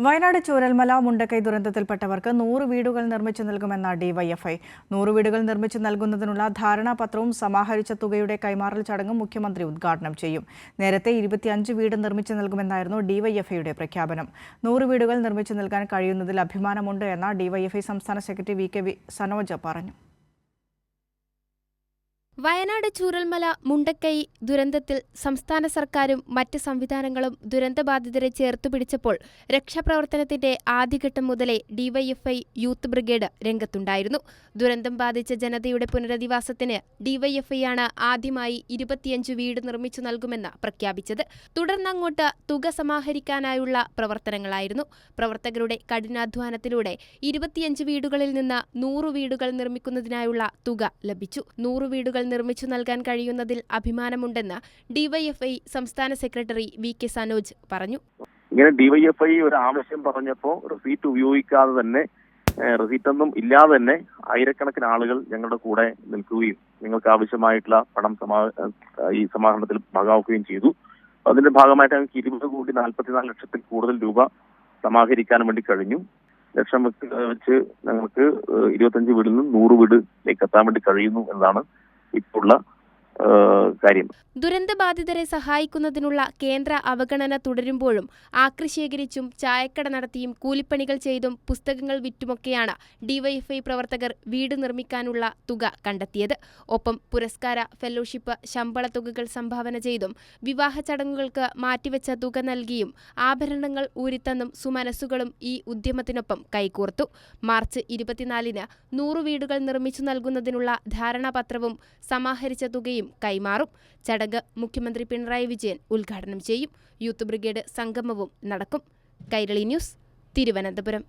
വയനാട് ചൂരൽമല മുണ്ടക്കൈ ദുരന്തത്തിൽപ്പെട്ടവർക്ക് 100 വീടുകൾ നിർമ്മിച്ചു നൽകുമെന്ന ഡിവൈഎഫ്ഐ. 100 വീടുകൾ നിർമ്മിച്ചു നൽകുന്നതിനുള്ള ധാരണാപത്രവും സമാഹരിച്ച തുകയുടെ കൈമാറൽ ചടങ്ങും മുഖ്യമന്ത്രി ഉദ്ഘാടനം ചെയ്യും. നേരത്തെ 25 വീട് നിർമ്മിച്ചു നൽകുമെന്നായിരുന്നു ഡിവൈഎഫ്ഐയുടെ പ്രഖ്യാപനം. 100 വീടുകൾ നിർമ്മിച്ചു നൽകാൻ കഴിയുന്നതിൽ അഭിമാനമുണ്ട് എന്ന് ഡിവൈഎഫ്ഐ സംസ്ഥാന സെക്രട്ടറി വി സനോജ് പറഞ്ഞു. വയനാട് ചൂരൽമല മുണ്ടക്കൈ ദുരന്തത്തിൽ സംസ്ഥാന സർക്കാരും മറ്റ് സംവിധാനങ്ങളും ദുരന്തബാധിതരെ ചേർത്തുപിടിച്ചപ്പോൾ രക്ഷാപ്രവർത്തനത്തിന്റെ ആദ്യഘട്ടം മുതലേ ഡിവൈഎഫ്ഐ യൂത്ത് ബ്രിഗേഡ് രംഗത്തുണ്ടായിരുന്നു. ദുരന്തം ബാധിച്ച ജനതയുടെ പുനരധിവാസത്തിന് ഡിവൈഎഫ്ഐയാണ് ആദ്യമായി 25 വീട് നിർമ്മിച്ചു നൽകുമെന്ന് പ്രഖ്യാപിച്ചത്. തുടർന്നങ്ങോട്ട് തുക സമാഹരിക്കാനായുള്ള പ്രവർത്തനങ്ങളായിരുന്നു. പ്രവർത്തകരുടെ കഠിനാധ്വാനത്തിലൂടെ 25 വീടുകളിൽ നിന്ന് 100 വീടുകൾ നിർമ്മിക്കുന്നതിനായുള്ള തുക ലഭിച്ചു. 100 വീടുകൾ നിർമ്മിച്ചു നൽകാൻ കഴിയുന്നതിൽ അഭിമാനമുണ്ടെന്ന് ഡിവൈഎഫ്ഐ സംസ്ഥാന സെക്രട്ടറി വി സനോജ് പറഞ്ഞു. ഇങ്ങനെ ഡിവൈഎഫ്ഐ ഒരു ആവശ്യം പറഞ്ഞപ്പോൾ റെസീറ്റ് ഉപയോഗിക്കാതെ തന്നെ, റെസീറ്റൊന്നും ഇല്ലാതെ തന്നെ ആയിരക്കണക്കിന് ആളുകൾ ഞങ്ങളുടെ കൂടെ നിൽക്കുകയും ഞങ്ങൾക്ക് ആവശ്യമായിട്ടുള്ള പണം ഈ സമാഹരണത്തിൽ ഭാഗമാക്കുകയും ചെയ്തു. അതിന്റെ ഭാഗമായിട്ട് ഞങ്ങൾക്ക് 20,44 ലക്ഷത്തിൽ കൂടുതൽ രൂപ സമാഹരിക്കാൻ വേണ്ടി കഴിഞ്ഞു. ലക്ഷം വെച്ച് ഞങ്ങൾക്ക് 25 വീടിൽ നിന്ന് 100 വീടിലേക്ക് എത്താൻ വേണ്ടി കഴിയുന്നു എന്നതാണ് ഇപ്പോഴുള്ള കാര്യം. ദുരന്തബാധിതരെ സഹായിക്കുന്നതിനുള്ള കേന്ദ്ര അവഗണന തുടരുമ്പോഴും ആക്രി ശേഖരിച്ചും ചായക്കട നടത്തിയും കൂലിപ്പണികൾ ചെയ്തും പുസ്തകങ്ങൾ വിറ്റുമൊക്കെയാണ് ഡിവൈഎഫ്ഐ പ്രവർത്തകർ വീട് നിർമ്മിക്കാനുള്ള തുക കണ്ടെത്തിയത്. ഒപ്പം പുരസ്കാര, ഫെലോഷിപ്പ്, ശമ്പള തുകകൾ സംഭാവന ചെയ്തും വിവാഹ ചടങ്ങുകൾക്ക് മാറ്റിവെച്ച തുക നൽകിയും ആഭരണങ്ങൾ ഊരിത്തന്നും സുമനസ്സുകളും ഈ ഉദ്യമത്തിനൊപ്പം കൈകോർത്തു. മാർച്ച് 24-ന് 100 വീടുകൾ നിർമ്മിച്ചു നൽകുന്നതിനുള്ള ധാരണാപത്രവും സമാഹരിച്ച തുകയും കൈമാറും. ചടങ്ങ് മുഖ്യമന്ത്രി പിണറായി വിജയൻ ഉദ്ഘാടനം ചെയ്യും. യൂത്ത് ബ്രിഗേഡ് സംഗമവും നടക്കും. കൈരളി ന്യൂസ്, തിരുവനന്തപുരം.